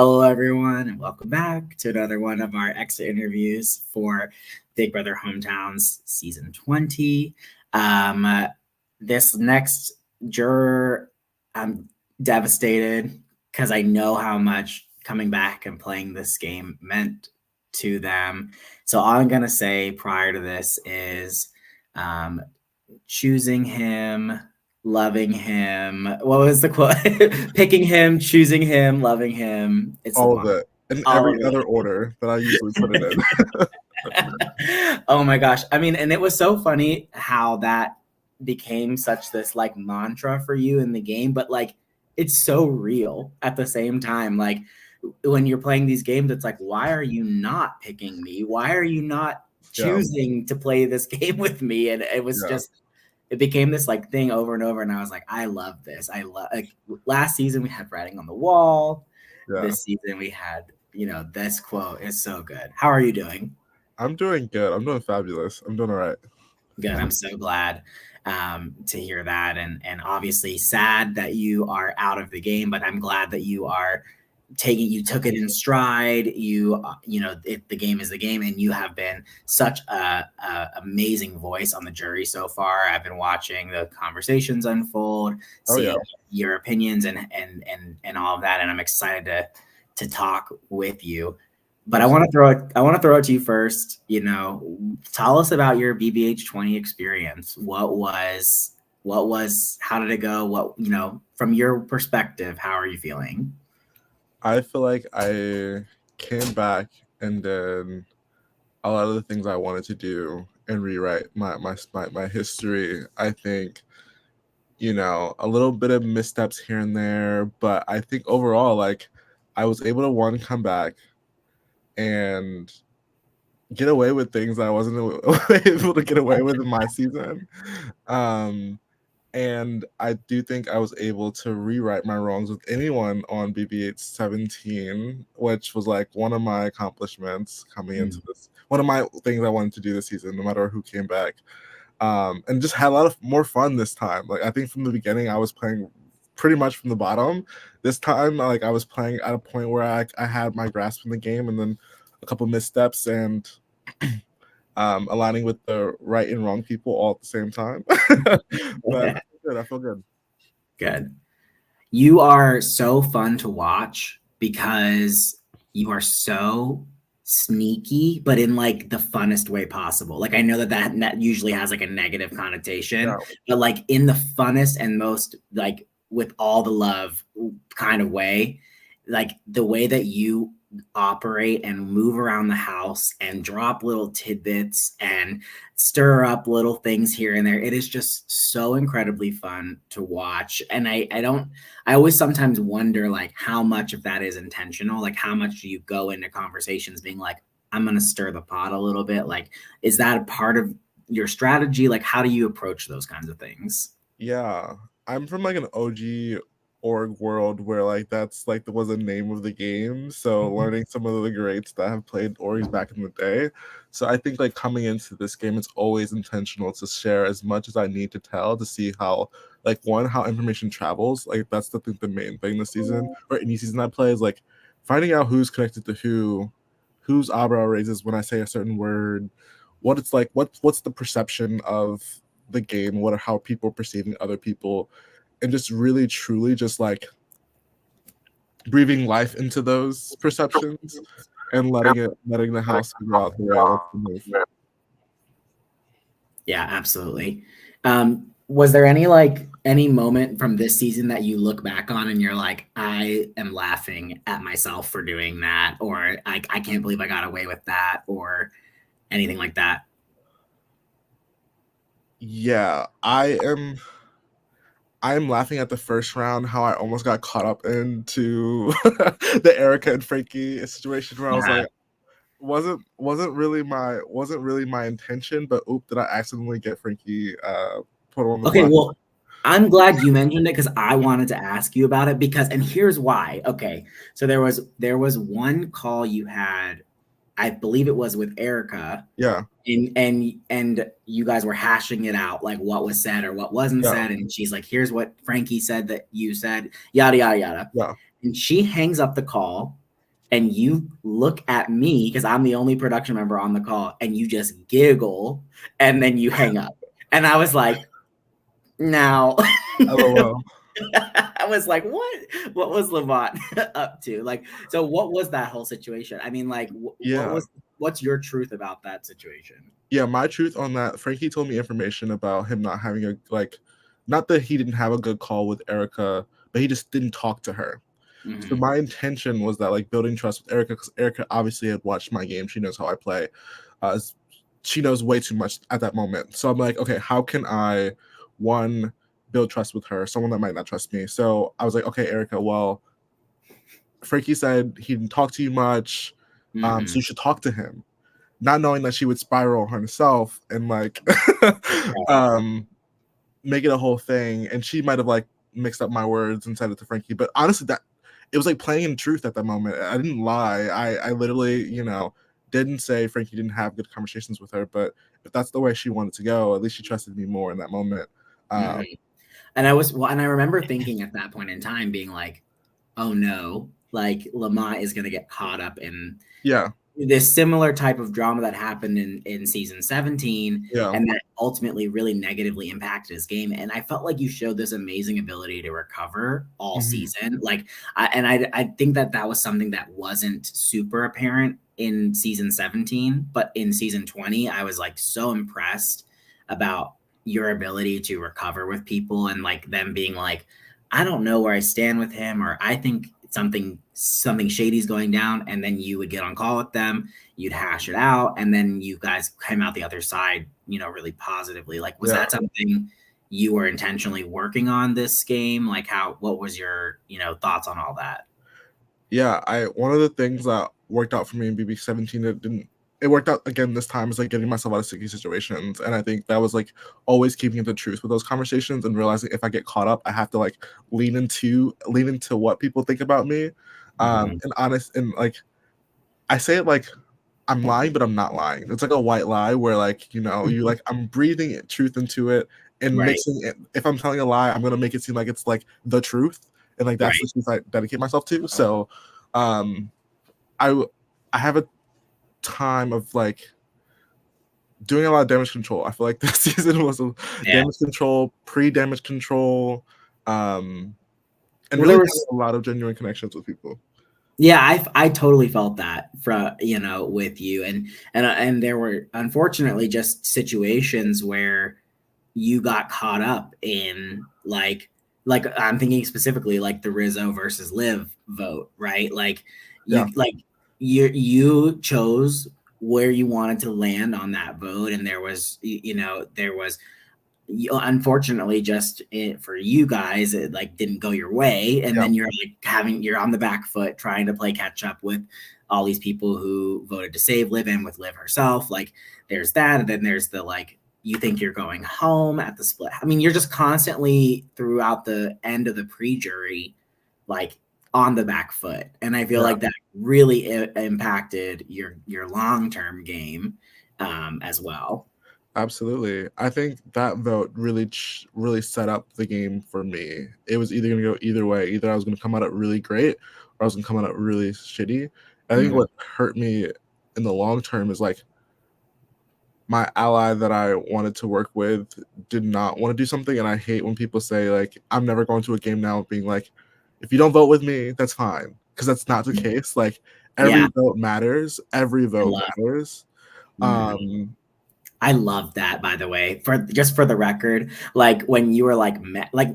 Hello, everyone, and welcome back to another one of our exit interviews for Big Brother Hometowns Season 20. This next juror, I'm devastated because I know how much coming back and playing this game meant to them. So all I'm going to say prior to this is choosing him, loving him. What was the quote? Picking him, choosing him, loving him. It's all of it in every other order that I usually put it in. Oh my gosh. I mean, and it was so funny how that became such this like mantra for you in the game, but like it's so real at the same time. Like when you're playing these games, it's like, why are you not picking me? Why are you not choosing to play this game with me? And it was just, it became this like thing over and over. And I was like, I love this. I love, like last season we had writing on the wall. This season we had, you know, this quote is so good. How are you doing? I'm doing good. I'm doing fabulous. I'm doing all right. Good. I'm so glad to hear that. And obviously sad that you are out of the game, but I'm glad that you are you took it in stride. You know, the game is the game, and you have been such a amazing voice on the jury so far. I've been watching the conversations unfold, seeing your opinions and all of that, and I'm excited to talk with you. But I want to throw it to you first. You know, tell us about your BBH20 experience. What was how did it go? What, you know, from your perspective, how are you feeling? I feel like I came back and did a lot of the things I wanted to do and rewrite my history. I think, you know, a little bit of missteps here and there, but I think overall, like, I was able to come back and get away with things that I wasn't able to get away with in my season. And I do think I was able to rewrite my wrongs with anyone on BBH20, which was like one of my accomplishments coming into this. One of my things I wanted to do this season, no matter who came back. And just had a lot of more fun this time. Like, I think from the beginning, I was playing pretty much from the bottom. This time, like, I was playing at a point where I had my grasp in the game, and then a couple missteps and aligning with the right and wrong people all at the same time. But I feel good. Good. You are so fun to watch because you are so sneaky, but in like the funnest way possible. Like, I know that usually has like a negative connotation, but like in the funnest and most like with all the love kind of way, like the way that you operate and move around the house and drop little tidbits and stir up little things here and there. It is just so incredibly fun to watch. And I always sometimes wonder like how much of that is intentional. Like, how much do you go into conversations being like, I'm going to stir the pot a little bit? Like, is that a part of your strategy? Like, how do you approach those kinds of things? Yeah, I'm from like an OG org world where like that's like was the name of the game. So learning some of the greats that have played orgs back in the day. So I think like coming into this game, it's always intentional to share as much as I need to tell to see how like how information travels. Like that's the main thing this season or any season I play is like finding out who's connected to whose eyebrow raises when I say a certain word, what it's like, what's the perception of the game, how people are perceiving other people, and just really truly just like breathing life into those perceptions and letting the house figure out the way to move. Yeah, absolutely. Was there any moment from this season that you look back on and you're like, I am laughing at myself for doing that, or I can't believe I got away with that, or anything like that? Yeah, I'm laughing at the first round how I almost got caught up into the Erica and Frankie situation where I was like, wasn't really my intention, but did I accidentally get Frankie put on the Okay, block? well, I'm glad you mentioned it because I wanted to ask you about it and here's why. Okay, so there was one call you had, I believe it was with Erica. Yeah. And you guys were hashing it out, like what was said or what wasn't said. And she's like, here's what Frankie said that you said, yada, yada, yada. Yeah. And she hangs up the call. and you look at me because I'm the only production member on the call, and you just giggle and then you hang up. And I was like, now. LOL. I was like, what was Lamont up to? Like, so what was that whole situation? I mean, like, Yeah. what's your truth about that situation? Yeah, my truth on that, Frankie told me information about him not having a, like, not that he didn't have a good call with Erica, but he just didn't talk to her. So Mm-hmm. my intention was that, like, building trust with Erica, because Erica obviously had watched my game. She knows how I play. She knows way too much at that moment. So I'm like, okay, how can I, one, build trust with her, someone that might not trust me? So I was like, okay, Erica, well, Frankie said he didn't talk to you much, so Mm-hmm. you should talk to him. Not knowing that she would spiral herself and, like, Right. make it a whole thing, and she might have, like, mixed up my words and said it to Frankie. But honestly, that it was like playing in truth at that moment. I didn't lie. I literally, didn't say Frankie didn't have good conversations with her, but if that's the way she wanted to go, at least she trusted me more in that moment. Mm-hmm. And I remember thinking at that point in time, being like, oh no, like Lamont is going to get caught up in Yeah, this similar type of drama that happened in season 17, yeah, and that ultimately really negatively impacted his game. And I felt like you showed this amazing ability to recover all mhm, season. Like, I think that was something that wasn't super apparent in season 17, but in season 20, I was like so impressed about your ability to recover with people, and like them being like, I don't know where I stand with him, or I think something shady's going down, and then you would get on call with them, you'd hash it out, and then you guys came out the other side, really positively. Like, was yeah. that something you were intentionally working on this game? Like, what was your, thoughts on all that? Yeah, I one of the things that worked out for me in BB17, it worked out again this time, is like getting myself out of sticky situations. And I think that was like always keeping the truth with those conversations and realizing if I get caught up, I have to like lean into what people think about me. Mm-hmm. And honest, and like I say it like I'm lying, but I'm not lying. It's like a white lie where, like, you like, I'm breathing truth into it and Right. mixing it. If I'm telling a lie, I'm gonna make it seem like it's like the truth, and like that's the Right. truth I dedicate myself to. So, um, I I have a time of like doing a lot of damage control. I feel like this season was a Yeah. damage control, pre-damage control, and Well, really there having was a lot of genuine connections with people. Yeah, I totally felt that from, with you, and there were unfortunately just situations where you got caught up in like I'm thinking specifically like the Rizzo versus Liv vote, right? Like Yeah, you chose where you wanted to land on that vote, and there was unfortunately just for you guys it like didn't go your way, and yeah, then you're on the back foot trying to play catch up with all these people who voted to save Liv, and with Liv herself. Like, there's that, and then there's the like, you think you're going home at the split. I mean, you're just constantly throughout the end of the pre-jury, like, on the back foot, and I feel yeah. like that really impacted your long-term game, as well. Absolutely. I think that vote really really set up the game for me. It was either going to go either way. Either I was going to come out at really great or I was going to come out at really shitty. I think Mhm. what hurt me in the long term is like my ally that I wanted to work with did not want to do something, and I hate when people say like I'm never going to a game now being like, if you don't vote with me, that's fine, because that's not the case. Like, every Yeah, vote matters. Every I vote love. matters. Mhm. Um I love that, by the way. For the record, like when you were like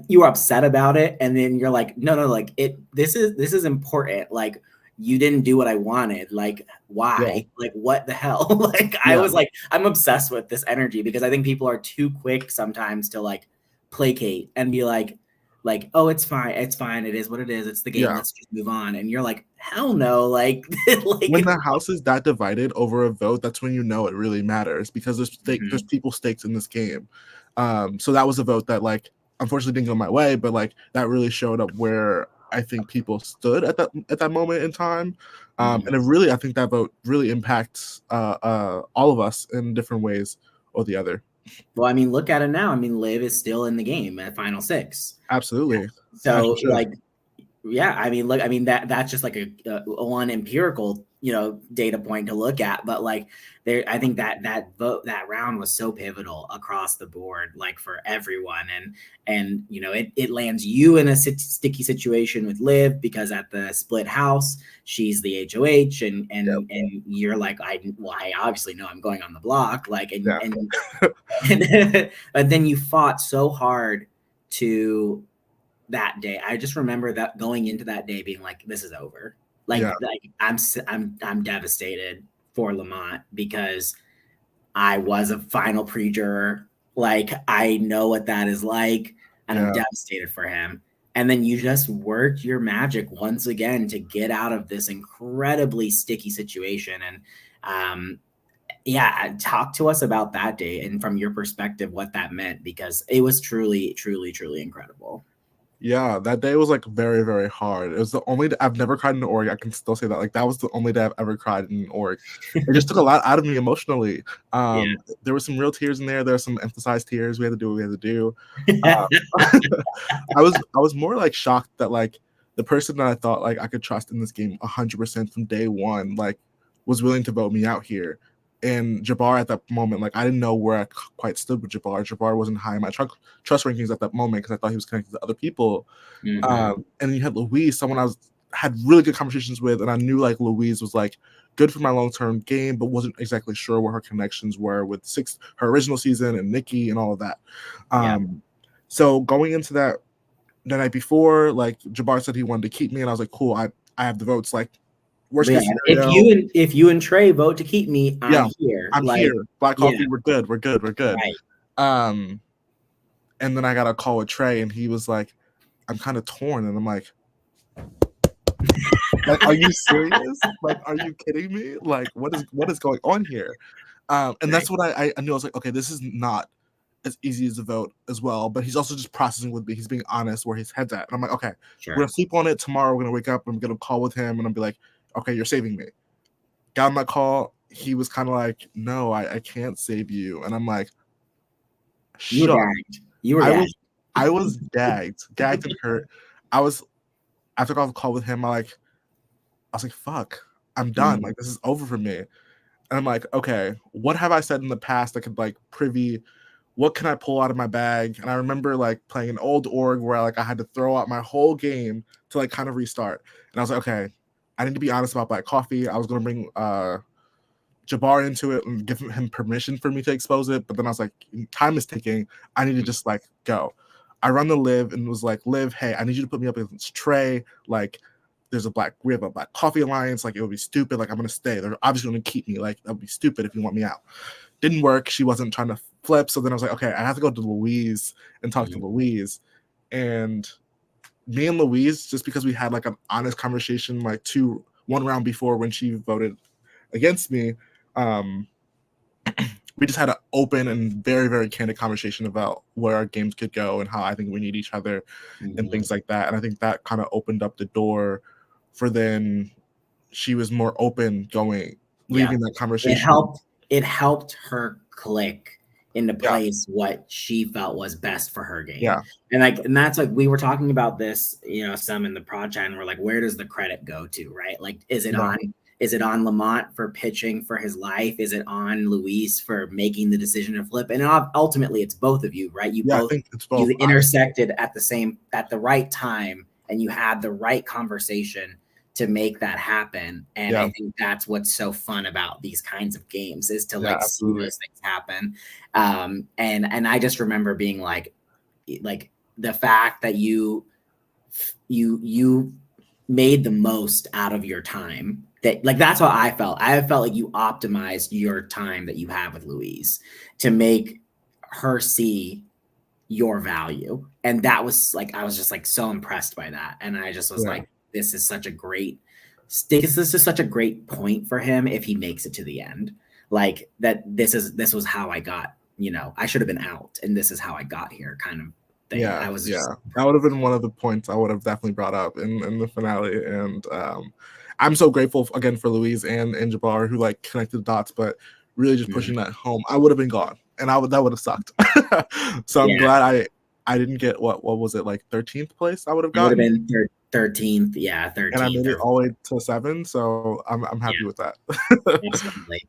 you were upset about it, and then you're like, no, no, like this is important. Like, you didn't do what I wanted. Like, yeah, why? Like, what the hell? Like, I yeah, was like, I'm obsessed with this energy because I think people are too quick sometimes to like placate and be like, oh, it's fine, it is what it is, it's the game, yeah. let's just move on. And you're like, hell no, like, When like, the house is that divided over a vote, that's when you know it really matters, because there's mhm, people stakes in this game. So that was a vote that, like, unfortunately didn't go my way, but like that really showed up where I think people stood at that moment in time. mhm. And it really, I think that vote really impacts all of us in different ways or the other. Well, I mean, look at it now. I mean, Liv is still in the game at Final Six. Absolutely, as you So, should. like, Yeah, I mean, look, I mean that's just like a one empirical, data point to look at, but like there, I think that round was so pivotal across the board, like for everyone, and it lands you in a sticky situation with Liv because at the split house she's the HOH, and Yep. and you're like, I obviously know I'm going on the block, like, Yeah. and but then you fought so hard to that day. I just remember that going into that day being like, this is over. Yeah. Like I'm devastated for Lamont because I was a final pre-juror. Like I know what that is like, and I'm Yeah. devastated for him. And then you just worked your magic once again to get out of this incredibly sticky situation. And yeah, talk to us about that day and from your perspective what that meant, because it was truly, truly, truly incredible. Yeah, that day was like very, very hard. It was the only day I've never cried in an org. I can still say that. Like that was the only day I've ever cried in an org. It just took a lot out of me emotionally. Yeah. There were some real tears in there. There were some emphasized tears. We had to do what we had to do. I was more like shocked that like the person that I thought like I could trust in this game 100% from day one like was willing to vote me out here. And Jabbar at that moment, like I didn't know where I quite stood with Jabbar. Jabbar wasn't high in my trust rankings at that moment because I thought he was connected to other people. Mm-hmm. And then you had Louise, someone had really good conversations with, and I knew like Louise was like good for my long-term game, but wasn't exactly sure where her connections were with her original season and Nikki and all of that. Yeah. So going into that the night before, like Jabbar said he wanted to keep me, and I was like, cool, I have the votes. Like worst Yeah, case scenario, if you and Trey vote to keep me, yeah, I'm here. I'm Like, here. Black yeah, coffee, we're good. right. Um, and then I got a call with Trey, and he was like, I'm kind of torn, and I'm like, are you serious? Like, are you kidding me? Like, what is going on here? And Right. that's what I knew. I was like, okay, this is not as easy as a vote as well. But he's also just processing with me. He's being honest where his head's at. And I'm like, okay, Sure. we're gonna sleep on it tomorrow. We're gonna wake up. I'm gonna call with him, and I'll be like, okay, you're saving me. Got on that call. He was kind of like, no, I can't save you. And I'm like, You were shook. gagged. You were I gagged. was gagged and hurt. After I got the call with him, I was like, fuck, I'm done. Like this is over for me. And I'm like, okay, what have I said in the past that could like privy? What can I pull out of my bag? And I remember like playing an old org where like I had to throw out my whole game to like kind of restart. And I was like, okay, I need to be honest about Black Coffee. I was gonna bring Jabbar into it and give him permission for me to expose it. But then I was like, time is ticking. I need to just like go. I run the Liv and was like, Liv, hey, I need you to put me up against Trey. Like, we have a Black Coffee Alliance. Like, it would be stupid. Like, I'm gonna stay. They're obviously gonna keep me. Like, that would be stupid if you want me out. Didn't work. She wasn't trying to flip. So then I was like, okay, I have to go to Louise and talk to Louise. And me and Louise, just because we had like an honest conversation, like one round before when she voted against me, we just had an open and very, very candid conversation about where our games could go and how I think we need each other and things like that. And I think that kind of opened up the door for then she was more open leaving that conversation. It helped her click into place what she felt was best for her game. Yeah. And that's like, we were talking about this, some in the prod chat, and we're like, where does the credit go to, right? Like, is it on Lamont for pitching for his life? Is it on Luis for making the decision to flip? And ultimately it's both of you, right? I think it's both. You intersected at the right time, and you had the right conversation to make that happen. And I think that's what's so fun about these kinds of games, is to see those things happen. And I just remember being like the fact that you made the most out of your time. That's how I felt. I felt like you optimized your time that you have with Louise to make her see your value. And that was like, I was just like so impressed by that. And I just was like, this is such a great point for him if he makes it to the end. Like that this was how I got, I should have been out, and this is how I got here, kind of thing. That would have been one of the points I would have definitely brought up in the finale. And I'm so grateful again for Louise and Jabbar, who like connected the dots, but really just pushing that home. I would have been gone, and that would have sucked. So I'm glad I didn't get what was it, like 13th place? I would have gotten. It would have been 13th, yeah, and I 13th made it or all the way to 7, so I'm happy yeah, with that. absolutely.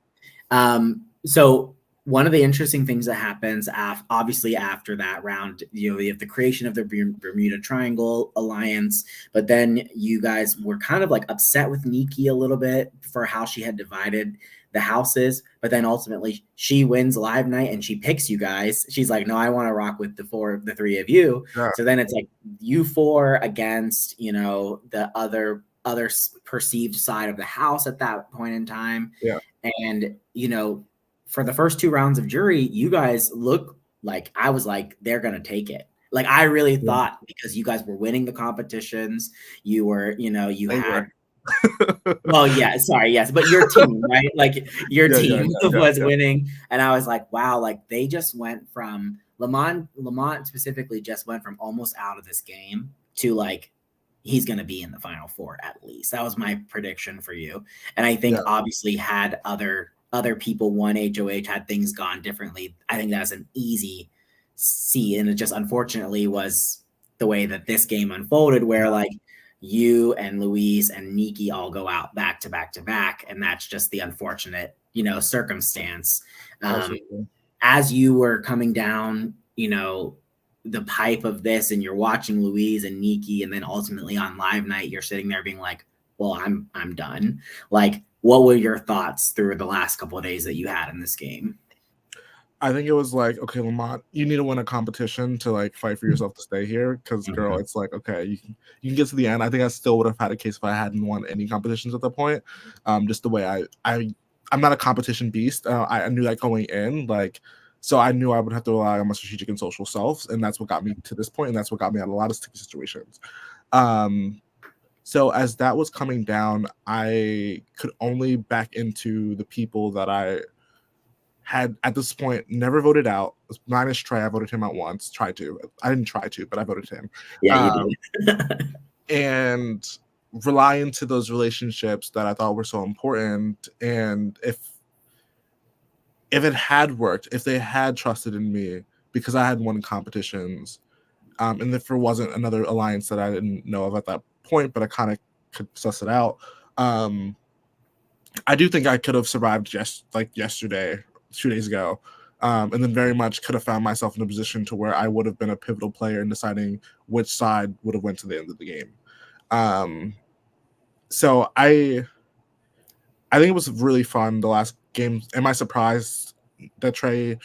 So one of the interesting things that happens obviously after that round, you have the creation of the Bermuda Triangle Alliance, but then you guys were kind of like upset with Nikki a little bit for how she had divided the houses, but then ultimately she wins live night and she picks you guys. She's like, no, I want to rock with the three of you. Yeah. So then it's like you four against, the other perceived side of the house at that point in time. Yeah. And, for the first two rounds of jury, you guys look like I was like, they're going to take it. Like, I really Yeah. thought because you guys were winning the competitions, you were, you had, well, yeah, sorry, yes, but your team, right? Like, your team was winning. And I was like, wow, like, they just went from Lamont specifically just went from almost out of this game to like, he's going to be in the final four at least. That was my prediction for you. And I think Yeah. obviously had other people won HOH, had things gone differently, I think that's an easy C. And it just unfortunately was the way that this game unfolded, where like you and Louise and Nikki all go out back to back to back. And that's just the unfortunate, circumstance. As you were coming down, the pipe of this and you're watching Louise and Nikki, and then ultimately on live night, you're sitting there being like, well, I'm done. Like, what were your thoughts through the last couple of days that you had in this game? I think it was like, okay, Lamont, you need to win a competition to like fight for yourself to stay here. Because girl, it's like, okay, you can get to the end. I think I still would have had a case if I hadn't won any competitions at that point. Just the way I'm not a competition beast. I knew that going in, like, so I knew I would have to rely on my strategic and social selves, and that's what got me to this point, and that's what got me out of a lot of sticky situations. So as that was coming down, I could only back into the people that I had at this point never voted out, minus Trey. I voted him out once. I didn't try to, but I voted him. Yeah, you did. And rely into those relationships that I thought were so important. And if it had worked, if they had trusted in me because I had won competitions, and if there wasn't another alliance that I didn't know of at that point, but I kind of could suss it out, I do think I could have survived just like yesterday, 2 days ago, and then very much could have found myself in a position to where I would have been a pivotal player in deciding which side would have went to the end of the game. So I think it was really fun the last game. Am I surprised that Trey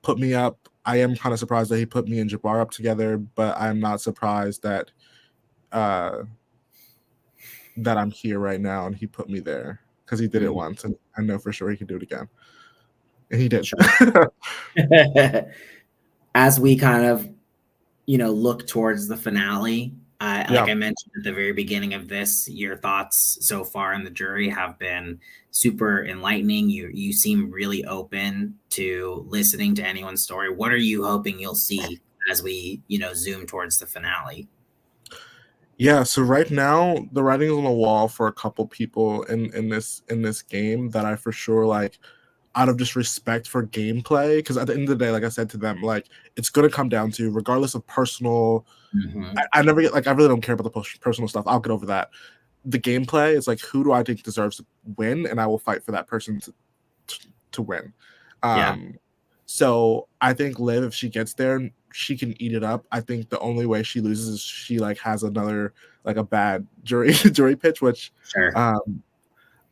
put me up? I am kind of surprised that he put me and Jabbar up together, but I'm not surprised that that I'm here right now and he put me there because he did it once, and I know for sure he could do it again. And he did. Sure. As we kind of, look towards the finale, like I mentioned at the very beginning of this, your thoughts so far in the jury have been super enlightening. You seem really open to listening to anyone's story. What are you hoping you'll see as we, zoom towards the finale? Yeah, so right now the writing's on the wall for a couple people in this game that I for sure like, out of just respect for gameplay, because at the end of the day, like I said to them, like it's gonna come down to, regardless of personal, I never get, like, I really don't care about the personal stuff. I'll get over that. The gameplay is like, who do I think deserves to win, and I will fight for that person to win. So I think Liv, if she gets there, she can eat it up. I think the only way she loses is she like has another, like, a bad jury pitch, which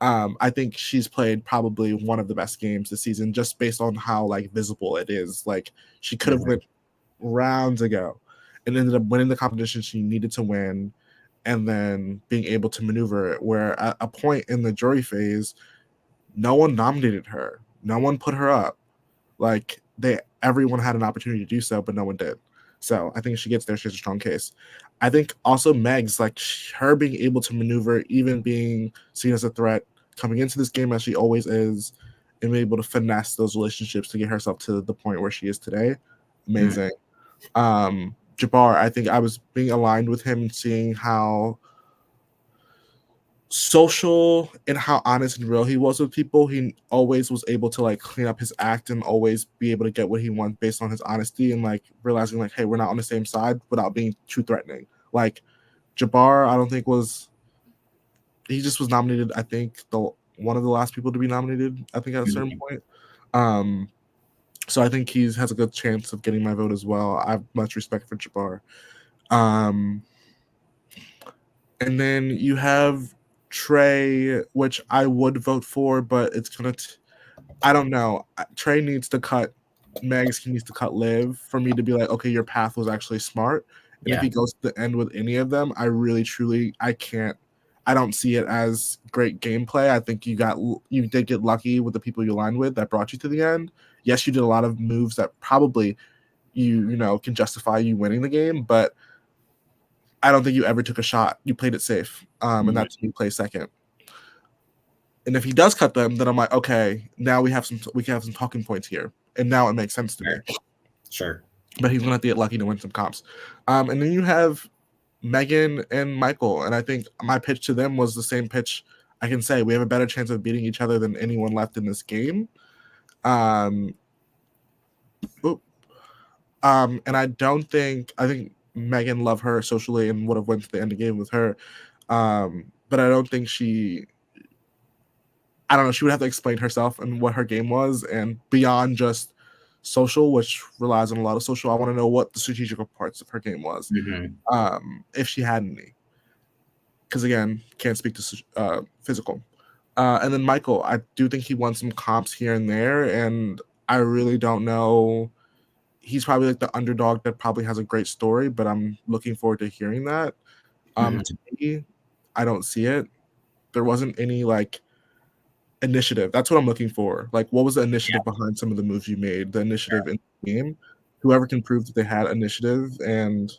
I think she's played probably one of the best games this season, just based on how like visible it is. Like, she could have went rounds ago and ended up winning the competition she needed to win, and then being able to maneuver it. Where at a point in the jury phase, no one nominated her, no one put her up. Like, everyone had an opportunity to do so, but no one did. So I think if she gets there, she has a strong case. I think also Meg's, like, her being able to maneuver, even being seen as a threat coming into this game as she always is, and being able to finesse those relationships to get herself to the point where she is today. Amazing. Jabbar, I think I was being aligned with him and seeing how social and how honest and real he was with people. He always was able to like clean up his act and always be able to get what he wants based on his honesty, and like realizing like, hey, we're not on the same side without being too threatening. Like, Jabbar, I don't think he just was nominated. I think one of the last people to be nominated. I think at a certain point. So I think he has a good chance of getting my vote as well. I have much respect for Jabbar. And then you have Trey, which I would vote for, but it's gonna. I don't know. Trey needs to cut. Megs needs to cut Liv for me to be like, okay, your path was actually smart. And if he goes to the end with any of them, I really, truly, I can't. I don't see it as great gameplay. I think you did get lucky with the people you aligned with that brought you to the end. Yes, you did a lot of moves that probably you know can justify you winning the game, but I don't think you ever took a shot. You played it safe, and that's you play second. And if he does cut them, then I'm like, okay, now we can have some talking points here, and now it makes sense to me. Sure. But he's gonna have to get lucky to win some comps. And then you have Megan and Michael, and I think my pitch to them was the same pitch I can say. We have a better chance of beating each other than anyone left in this game. And I think Megan loved her socially and would have went to the end of the game with her. But I don't think she would have to explain herself and what her game was, and beyond just social, which relies on a lot of social, I want to know what the strategical parts of her game was, if she had any. Because again, can't speak to physical. And then Michael, I do think he won some comps here and there, and I really don't know. He's probably like the underdog that probably has a great story, but I'm looking forward to hearing that. To me, I don't see it. There wasn't any like initiative. That's what I'm looking for. Like, what was the initiative behind some of the moves you made? The initiative in the game. Whoever can prove that they had initiative, and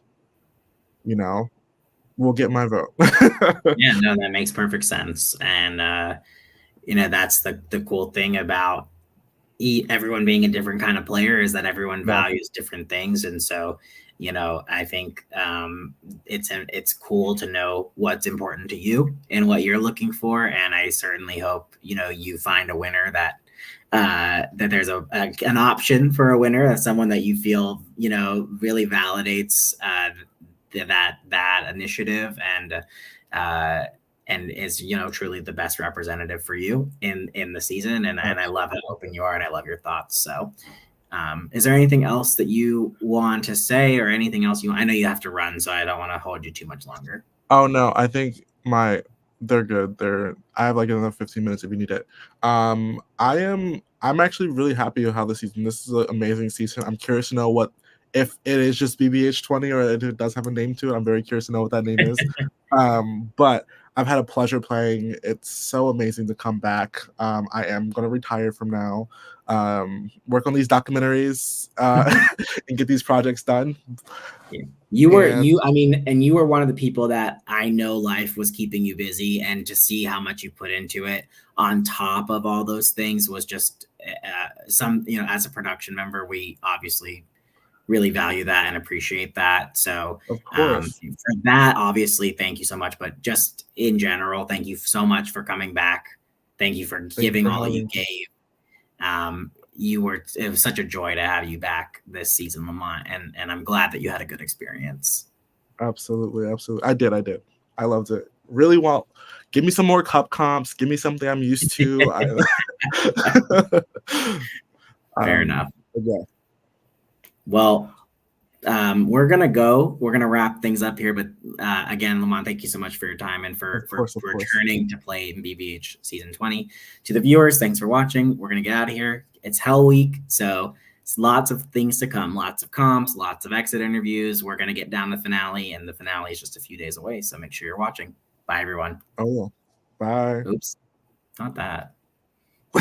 will get my vote. Yeah, no, that makes perfect sense. And that's the cool thing about everyone being a different kind of player, is that everyone values different things. And so, I think it's cool to know what's important to you and what you're looking for. And I certainly hope, you find a winner that there's an option for a winner, that's someone that you feel, really validates that initiative, and is, truly the best representative for you in the season. And I love how open you are, and I love your thoughts. So is there anything else that you want to say, or anything else I know you have to run, so I don't want to hold you too much longer. Oh no, I think they're good. I have like another 15 minutes if you need it. I'm actually really happy with how this is an amazing season. I'm curious to know if it is just BBH20 or if it does have a name to it. I'm very curious to know what that name is. But I've had a pleasure playing. It's so amazing to come back. I am going to retire from now, work on these documentaries, and get these projects done. Yeah. You were one of the people that I know life was keeping you busy, and to see how much you put into it on top of all those things was just as a production member, we obviously really value that and appreciate that. So of course, for that, obviously, thank you so much. But just in general, thank you so much for coming back. Thank you for giving all you gave. It was such a joy to have you back this season, Lamont, and I'm glad that you had a good experience. Absolutely. I did. I loved it. Really well. Give me some more cup comps. Give me something I'm used to. Fair enough. Yeah. Well, we're gonna wrap things up here, but again, Lamont, thank you so much for your time and for returning to play in BBH season 20. To the viewers, thanks for watching. We're gonna get out of here. It's Hell Week, so it's lots of things to come, lots of comps, lots of exit interviews. We're gonna get down the finale, and the finale is just a few days away, so make sure you're watching. Bye, everyone. Oh, bye. Oops, not that.